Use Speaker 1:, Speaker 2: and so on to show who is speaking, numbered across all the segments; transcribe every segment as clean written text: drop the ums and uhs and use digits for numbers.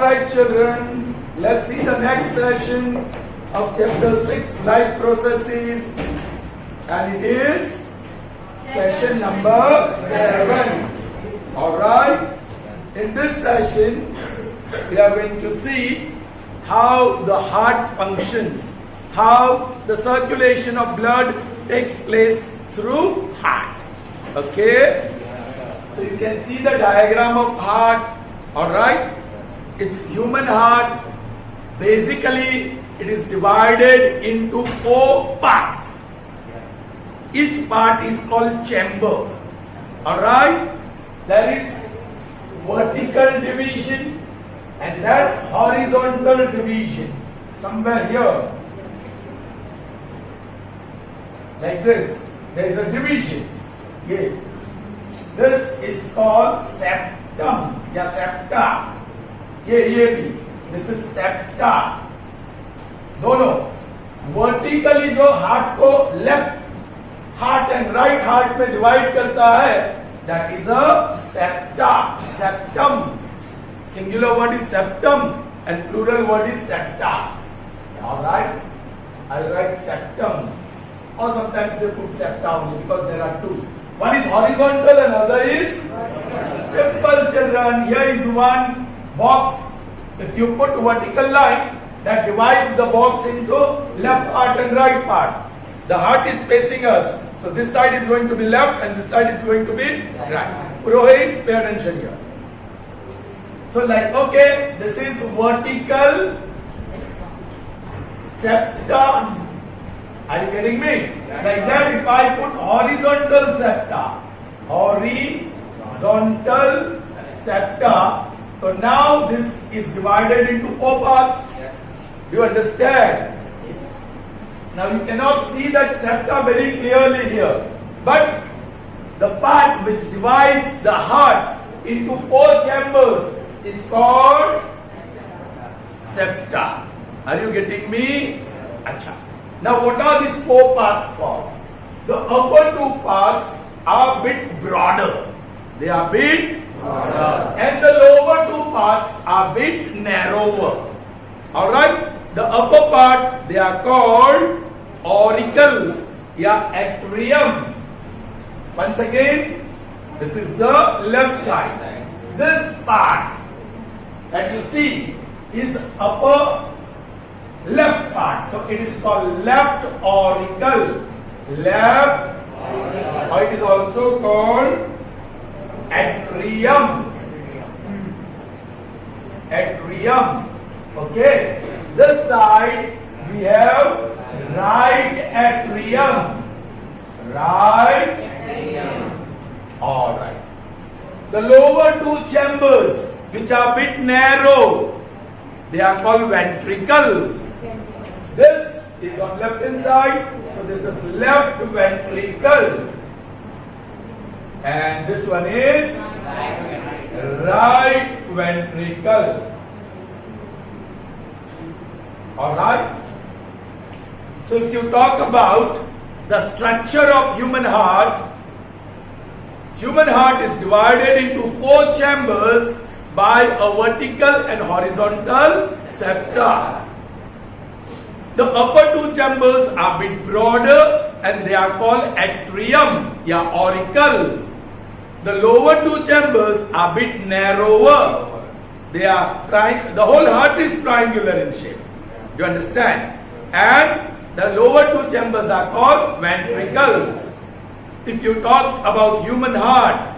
Speaker 1: Alright children, let's see the next session of chapter 6, life processes, and it is session number 7. Alright, in this session we are going to see how the heart functions, how the circulation of blood takes place through heart. Okay, so you can see the diagram of heart. Alright, it's human heart. Basically, it is divided into 4 parts. Each part is called chamber. Alright, there is vertical division and then horizontal division. Somewhere here, like this, there is a division. Okay. This is called septum. या septa, ये भी, this is septa. दोनों vertically जो heart को left heart and right heart में divide करता है, that is a septa. Septum, singular word is septum and plural word is septa. Alright, I write septum, or sometimes they put septa only because there are two. One is horizontal and other is simple, children. Here is one box. If you put vertical line, that divides the box into left part and right part. The heart is facing us, so this side is going to be left and this side is going to be right. Purohit, pay attention here. So like, okay, this is vertical septa. Are you getting me? Like that, if I put horizontal septa, horizontal septa, so now this is divided into 4 parts. Do you understand? Now you cannot see that septa very clearly here, but the part which divides the heart into 4 chambers is called septa. Are you getting me? Acha. Now what are these 4 parts for? The upper 2 parts are a bit broader. They are bit broader. And the lower 2 parts are bit narrower. Alright? The upper part, they are called auricles. Yeah, atrium. Once again, this is the left side. This part that you see is upper left part, so it is called left auricle. Left auricle. Or it is also called atrium. Atrium. Okay. This side we have right atrium. Right atrium. All right. The lower 2 chambers, which are a bit narrow, they are called ventricles. This is on left hand side, so this is left ventricle. And this one is right ventricle. Alright? So if you talk about the structure of human heart is divided into 4 chambers by a vertical and horizontal septa. The upper 2 chambers are a bit broader and they are called atrium, yeah, auricles. The lower 2 chambers are a bit narrower. They are the whole heart is triangular in shape. You understand? And the lower 2 chambers are called ventricles. If you talk about human heart,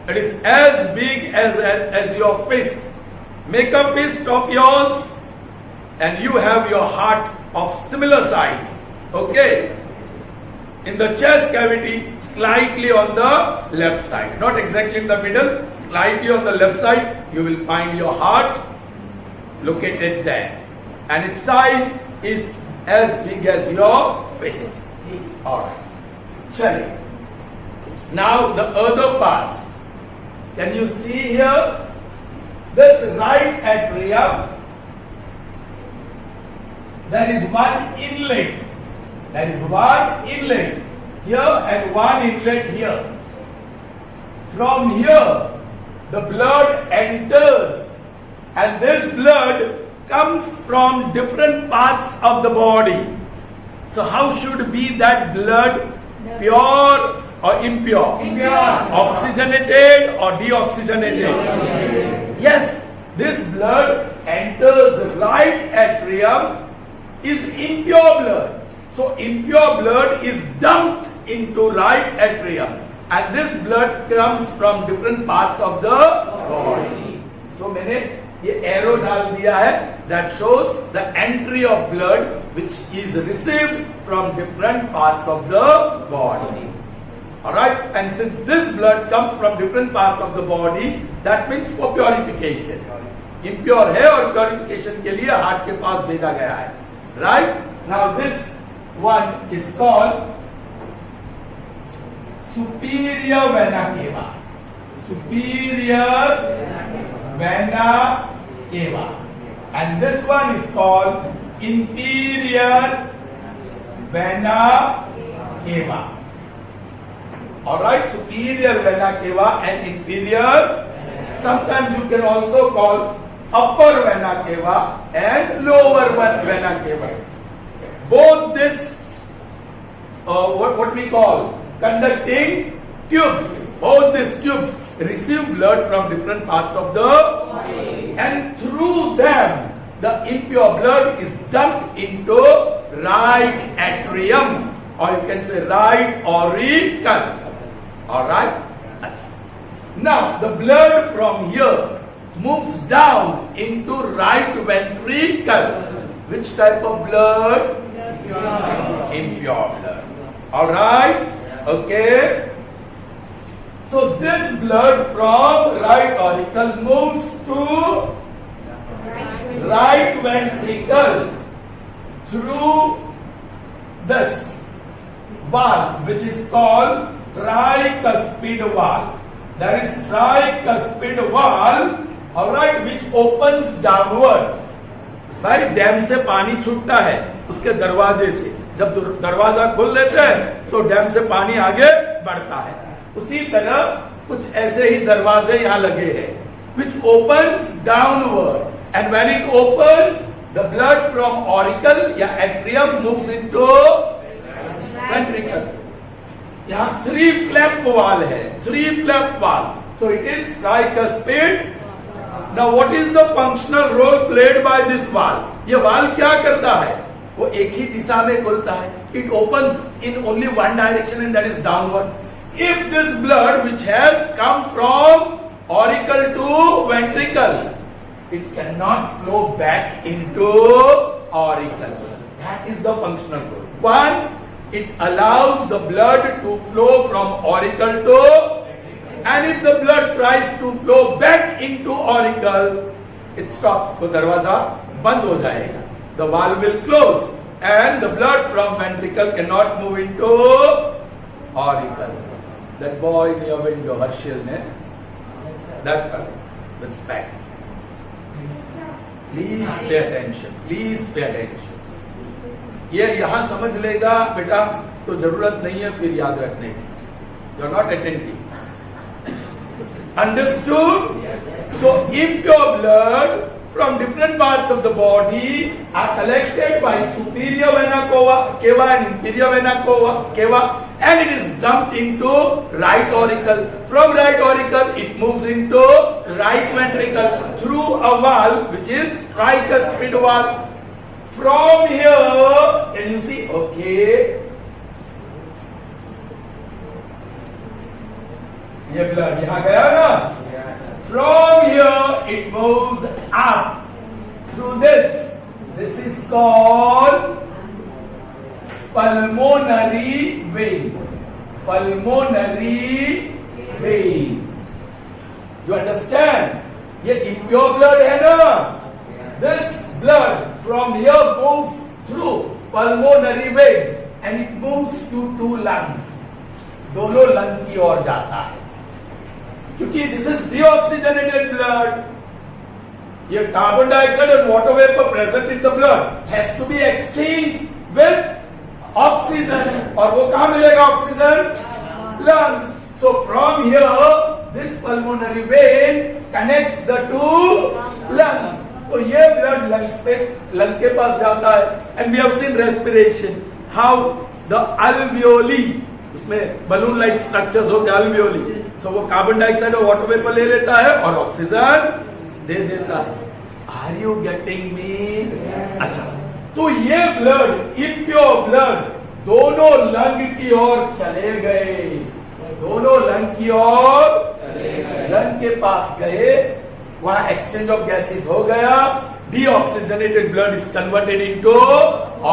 Speaker 1: it is as big as your fist. Make a fist of yours and you have your heart of similar size. Okay. In the chest cavity, slightly on the left side. Not exactly in the middle, slightly on the left side, you will find your heart located there. And its size is as big as your fist. Alright. Chale. Now the other parts. Can you see here? This right atrium, there is one inlet. There is one inlet here and one inlet here. From here, the blood enters and this blood comes from different parts of the body. So how should be that blood? Pure or impure? Oxygenated or deoxygenated? Yes, this blood enters right atrium, is impure blood. So impure blood is dumped into right atrium, and this blood comes from different parts of the body. So मैंने ये arrow डाल दिया है, that shows the entry of blood which is received from different parts of the body. Alright, and since this blood comes from different parts of the body, that means for purification. Impure है और purification के लिए heart के पास भेजा गया है. Right? Now this one is called superior vena cava. Superior vena cava. And this one is called inferior vena cava. Alright, superior vena cava and inferior. Sometimes you can also call upper vena cava and lower vena cava. Both this, what we call conducting tubes, both these tubes receive blood from different parts of the body, and through them the impure blood is dumped into right atrium, or you can say right auricle. Alright? Now the blood from here moves down into right ventricle. Which type of blood? Impure blood. Alright? Okay. So this blood from right auricle moves to right ventricle through this valve, which is called tricuspid valve. There is tricuspid valve, alright, which opens downward. भाई dam से पानी छूटता है उसके दरवाजे से, जब दरवाजा खोल लेते हैं तो डैम से पानी आगे बढ़ता है. उसी तरह कुछ ऐसे ही दरवाजे यहाँ लगे हैं, which opens downward, and when it opens, the blood from auricle या atrium moves into ventricle. यहाँ 3 flap valve है, 3 flap valve. So it is tricuspid. Now what is the functional role played by this valve? ये valve क्या करता है? वो एक ही दिशा में खुलता है. It opens in only one direction, and that is downward. If this blood which has come from auricle to ventricle, it cannot flow back into auricle. That is the functional role. One, it allows the blood to flow from auricle to, and if the blood tries to flow back into auricle, it stops. तो दरवाजा बंद हो जाएगा. The valve will close, and the blood from ventricle cannot move into auricle. That boy in your window, Harshil, ne? That fellow with specs. Please pay attention. Please pay attention. ये यहाँ समझ लेगा बेटा तो जरूरत नहीं है फिर याद रखने की. You are not attentive. Understood? Yes. So impure blood from different parts of the body are collected by superior vena cava and inferior vena cava, and it is dumped into right auricle. From right auricle, it moves into right ventricle through a valve which is tricuspid valve. From here, can you see? Okay. ये blood यहाँ गया ना? From here it moves up through this. This is called pulmonary vein. Pulmonary vein. You understand? ये impure blood है ना? This blood from here moves through pulmonary vein and it moves to 2 lungs. दोनों lung की ओर जाता है. क्योंकि this is deoxygenated blood. ये carbon dioxide और water vapour present in the blood has to be exchanged with oxygen. और वो कहाँ मिलेगा oxygen? Lungs. So from here, this pulmonary vein connects the 2 lungs. तो ये ब्लड लंग्स पे, lung के पास जाता है। And we have seen respiration, how the alveoli, उसमें बलून लाइक स्ट्रक्चर्स होते हैं अल्वियोली। सो वो कार्बन डाइऑक्साइड और वाटर वेपर ले लेता है और ऑक्सीजन दे देता है। Are you getting me? अच्छा, तो ये ब्लड, इम्प्योर ब्लड दोनों लंग की ओर चले गए, दोनों लंग की ओर, लंग के पास गए, वहां एक्सचेंज ऑफ गैसेस हो गया। Deoxygenated blood is converted into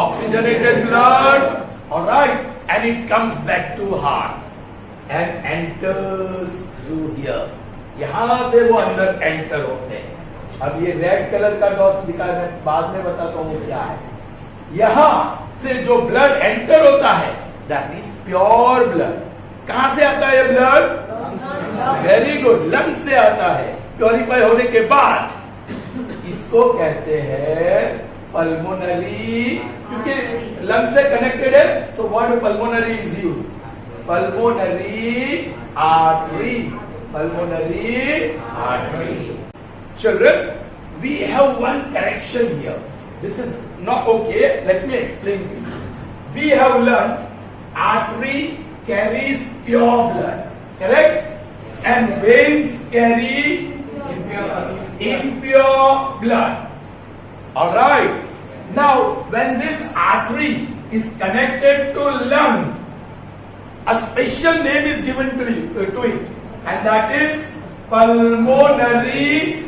Speaker 1: oxygenated blood, alright, and it comes back to heart and enters through here. यहां से वो अंदर एंटर होते हैं। अब ये रेड कलर का डॉट्स दिखाया, मैं बाद में बताता हूं क्या है। यहां से जो ब्लड एंटर होता है दैट इज प्योर ब्लड। कहां से आता है ब्लड? वेरी गुड, लंग से आता है। प्योरीफाई होने के बाद इसको कहते हैं पल्मोनरी, क्योंकि लंग से कनेक्टेड है, so word pulmonary is use. Pulmonary artery, pulmonary artery. Children, we have one correction here. This is not okay. Let me explain to you. We have learned artery carries pure blood, correct? And veins carry impure blood. All right. Now, when this artery is connected to lung, a special name is given to it, and that is pulmonary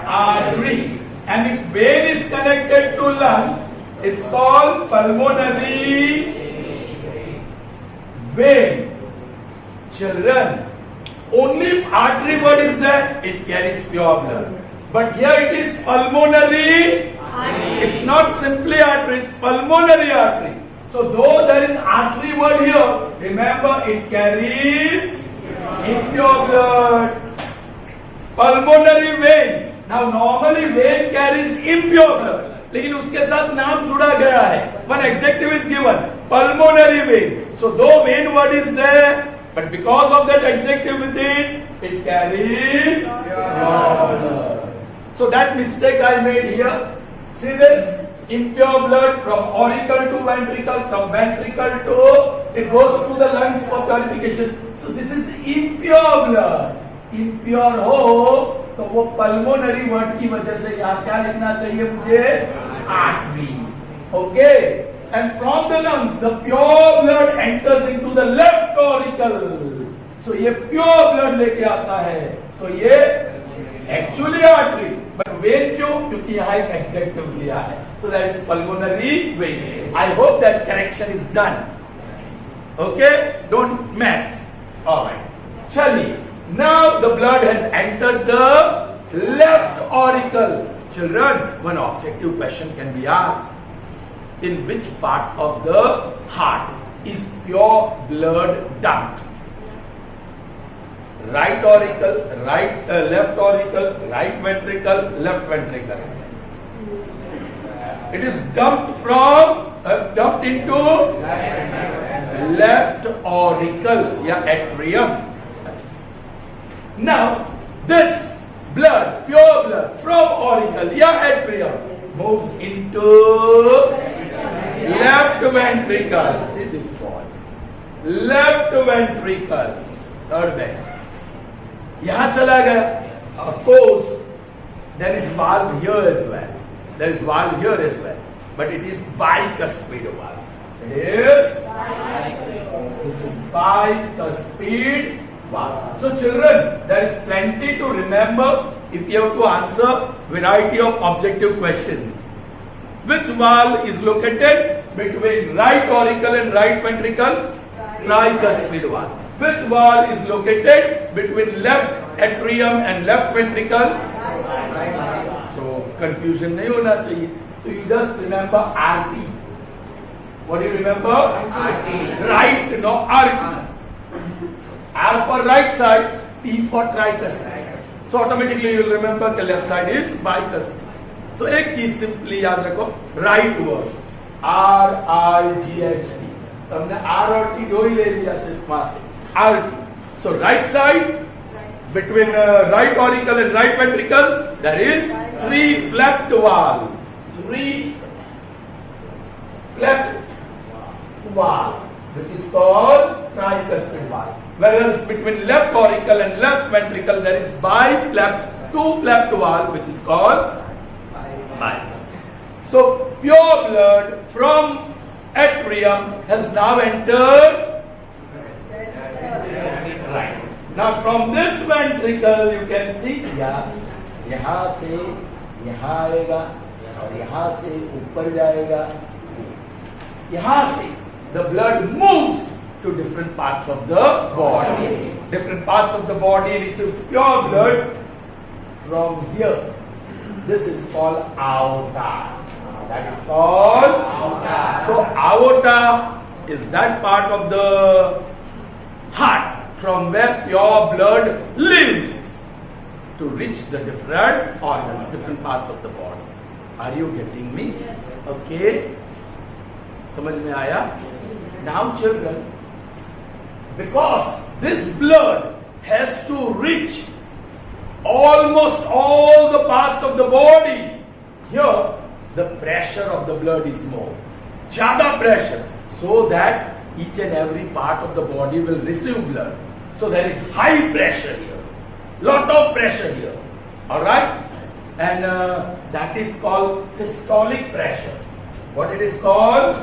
Speaker 1: artery. And if vein is connected to lung, it's called pulmonary vein. Children, only if artery word is there, it carries pure blood. But here it is pulmonary artery. It's not simply artery, it's pulmonary artery. So though there is artery word here, remember it carries impure blood. Pulmonary vein. Now normally vein carries impure blood, लेकिन उसके साथ नाम जुड़ा गया है. One adjective is given, pulmonary vein. So though vein word is there, but because of that adjective with it carries pure blood. So that mistake I made here. See this? Impure blood from auricle to ventricle, from ventricle to, it goes to the lungs for purification. So this is impure blood. Impure हो तो वो pulmonary word की वजह से यहाँ क्या लिखना चाहिए मुझे? Artery. Okay. And from the lungs, the pure blood enters into the left auricle. So ये pure blood लेके आता है. So ये actually artery. But vein क्यों? क्योंकि यहाँ एक adjective दिया है. So that is pulmonary vein. I hope that correction is done. Okay? Don't mess. Alright. चलिए. Now the blood has entered the left auricle. Children, one objective question can be asked. In which part of the heart is pure blood dumped? Right auricle, left auricle, right ventricle, left ventricle. It is dumped dumped into left auricle, atrium. Now, this blood, pure blood from auricle, atrium, moves into left ventricle. See this point. Left ventricle, third vein. यहाँ चला गया. Of course, there is valve here as well. There is valve here as well, but it is bicuspid valve. It is. This is bicuspid. Wow. So children, there is plenty to remember if you have to answer variety of objective questions. Which valve is located between right auricle and right ventricle? Tricuspid valve. Which valve is located between left atrium and left ventricle? So confusion नहीं होना चाहिए. So you just remember RT. What do you remember? RT. Right, no RT. R for right side, T for tricuspid. So automatically you will remember the left side is bicuspid. So एक चीज simply याद रखो, right word, R-I-G-H-T. तो हमने R और T दो ही ले लिया सिर्फ वहां से, R-T. So right side, between right auricle and right ventricle, there is three flapped valve. Three flapped valve, which is called tricuspid valve. Whereas between left auricle and left ventricle, there is biflapped, two flapped valve, which is called bicuspid. So pure blood from atrium has now entered right. Now from this ventricle you can see यहाँ से यहाँ आएगा और यहाँ से ऊपर जाएगा. यहाँ से the blood moves to different parts of the body. Different parts of the body receives pure blood from here. This is called aorta. That is called aorta. So aorta is that part of the heart from where pure blood lives to reach the different organs, different parts of the body. Are you getting me? Okay. समझ में आया? Now children, because this blood has to reach almost all the parts of the body, here the pressure of the blood is more. Jada pressure, so that each and every part of the body will receive blood. So there is high pressure here, lot of pressure here. All right, and that is called systolic pressure. What it is called?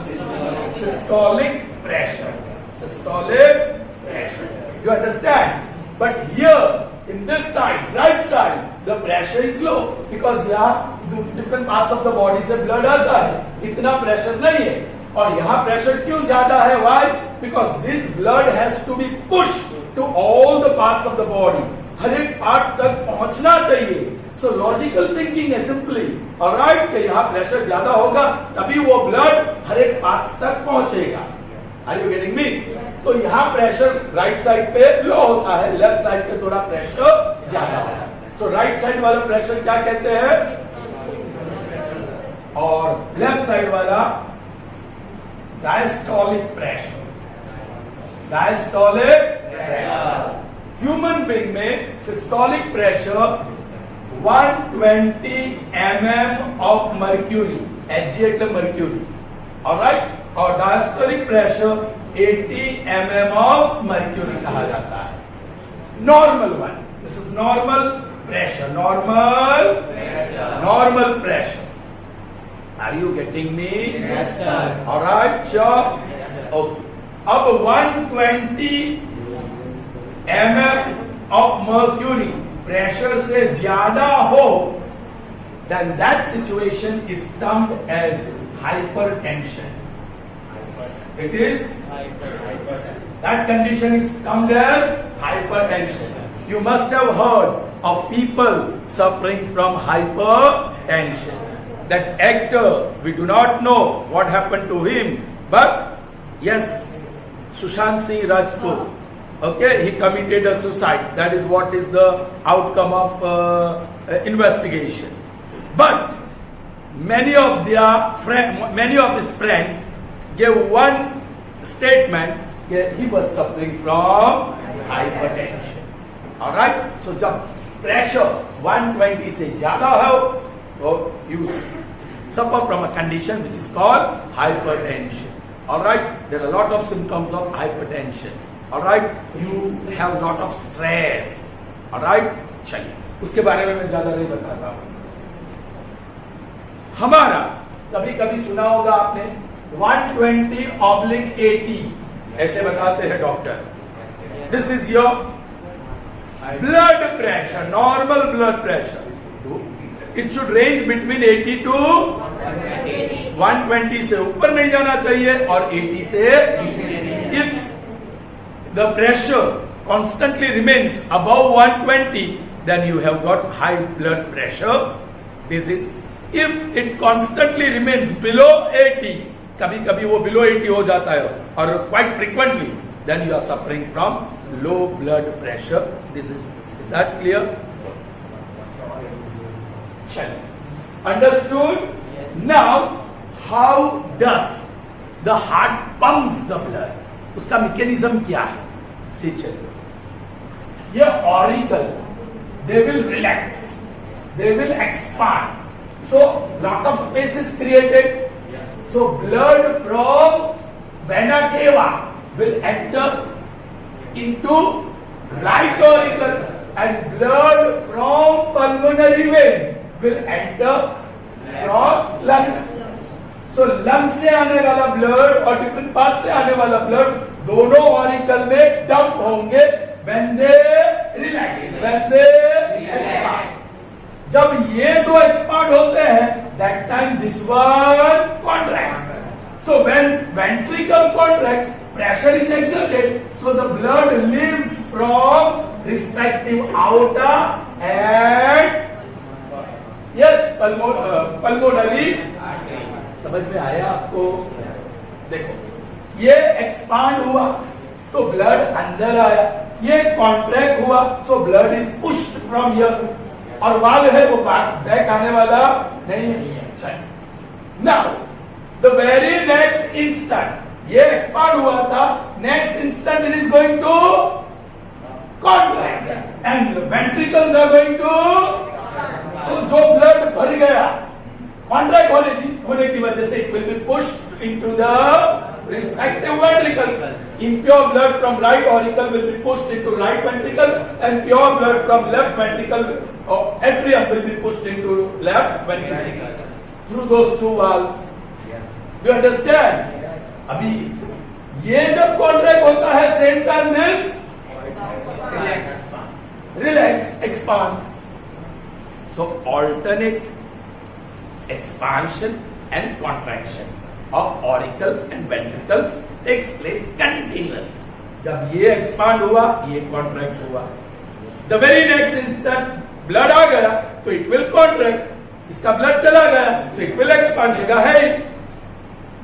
Speaker 1: Systolic pressure. Systolic pressure. You understand? But here in this side, right side, the pressure is low because यहाँ different parts of the body से blood आता है, इतना pressure नहीं है. और यहाँ pressure क्यों ज़्यादा है? Why? Because this blood has to be pushed to all the parts of the body. हर एक part तक पहुँचना चाहिए. So logical thinking है simply, alright, कि यहाँ pressure ज़्यादा होगा तभी वो blood हर एक parts तक पहुँचेगा. Are you getting me? तो यहाँ प्रेशर राइट साइड पे लो होता है, लेफ्ट साइड पे थोड़ा प्रेशर ज्यादा होता है. सो राइट साइड वाला प्रेशर क्या कहते हैं और लेफ्ट साइड वाला diastolic pressure. Diastolic pressure. Human being में systolic pressure 120 mm of mercury, Hg એટલે mercury, alright, और diastolic pressure 80 mm of mercury कहा जाता है. Normal one. This is normal pressure. Normal pressure. Are you getting me?
Speaker 2: Yes, sir.
Speaker 1: All right, sure. Yes, sir. Okay. अब 120 mm of mercury pressure से ज्यादा हो, then that situation is termed as hypertension. It is that condition is termed as hypertension. You must have heard of people suffering from hypertension. That actor, we do not know what happened to him, but yes, Sushant Singh Rajput, okay, he committed a suicide. That is what is the outcome of investigation. But many of his friends gave one statement that he was suffering from hypertension. All right, so जब pressure 120 से ज़्यादा हो तो you suffer from a condition which is called hypertension. All right, there are a lot of symptoms of hypertension. All right, you have a lot of stress. All right, चलिए उसके बारे में मैं ज़्यादा नहीं बताता हूँ. हमारा कभी कभी सुना होगा आपने 120/80 ऐसे बताते हैं doctor. This is your blood pressure, normal blood pressure. It should range between 80 to 120 से ऊपर नहीं जाना चाहिए और 80 से. If the pressure constantly remains above 120, then you have got high blood pressure disease. If it constantly remains below 80, कभी कभी वो below 80 हो जाता है और quite frequently, then you are suffering from low blood pressure disease. Is that clear? Understood?
Speaker 2: Yes.
Speaker 1: Now, how does the heart pumps the blood? उसका mechanism क्या है? See, चलिए. ये auricle they will relax, they will expand. So lot of space is created. So blood from vena cava will enter into right auricle, and blood from pulmonary vein will enter from lungs. So lungs से आने वाला blood और different part से आने वाला blood दोनों auricle में dump होंगे when they relax, when they expand. जब ये दो एक्सपांड होते हैं, that time this one contracts. So when ventricle contracts, pressure is exerted, so the blood leaves from respective aorta and yes, pulmonary. समझ में आया आपको? देखो, ये एक्सपांड हुआ तो ब्लड अंदर आया, ये कॉन्ट्रैक्ट हुआ so blood is pushed from here, और वाल है वो बैक आने वाला नहीं है. Now the very next instant ये एक्सपांड हुआ था, next instant it is going to contract and ventricles are going to. So जो ब्लड भर गया कॉन्ट्रैक्ट होने की वजह से it will be pushed into the respective ventricles. Impure blood from right auricle will be pushed into right ventricle, and pure blood from left ventricle or atrium will be pushed into left ventricle through those two valves. You understand? अभी ये जब contract होता है, same time this relax expands. So alternate expansion and contraction of auricles and ventricles takes place continuously. जब ये expand हुआ, ये contract हुआ. The very next instant blood आ गया तो it will contract. इसका blood चला गया so it will expand.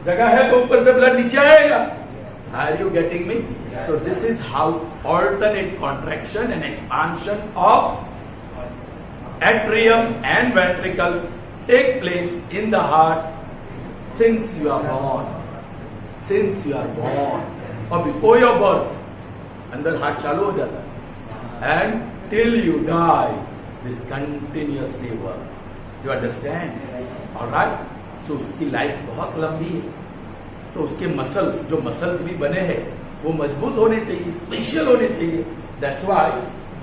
Speaker 1: जगह है तो ऊपर से blood नीचे आएगा. Are you getting me? So this is how alternate contraction and expansion of atrium and ventricles take place in the heart since you are born. Since you are born or before your birth, अंदर heart चालू हो जाता है, and till you die, this continuously work. You understand? All right? So उसकी life बहुत लंबी है, तो उसके मसल्स, जो मसल्स भी बने हैं वो मजबूत होने चाहिए, स्पेशल होने चाहिए. That's why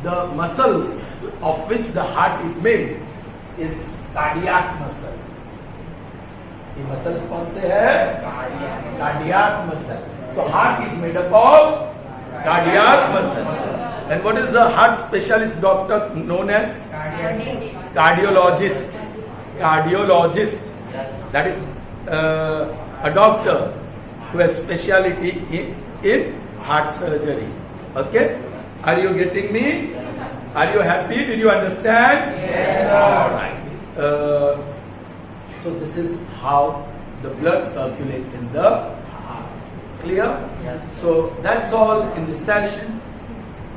Speaker 1: the muscles of which the heart is made is cardiac muscle. ये मसल्स कौन से है? Cardiac muscle. So heart is made up of cardiac muscle. And what is the heart specialist doctor known as? Cardiologist. Cardiologist. That is a doctor who has speciality in heart surgery. Okay? Are you getting me? Are you happy? Did you understand? Yes. All right. So this is how the blood circulates in the heart. Clear? Yes. So that's all in this session.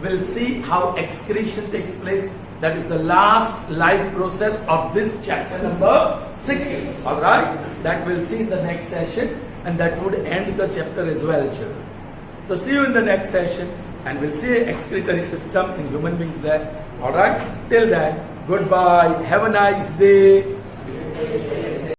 Speaker 1: We'll see how excretion takes place. That is the last life process of this chapter number 6. All right? That we'll see in the next session, and that would end the chapter as well, children. So see you in the next session, and we'll see excretory system in human beings there. All right? Till then, goodbye. Have a nice day.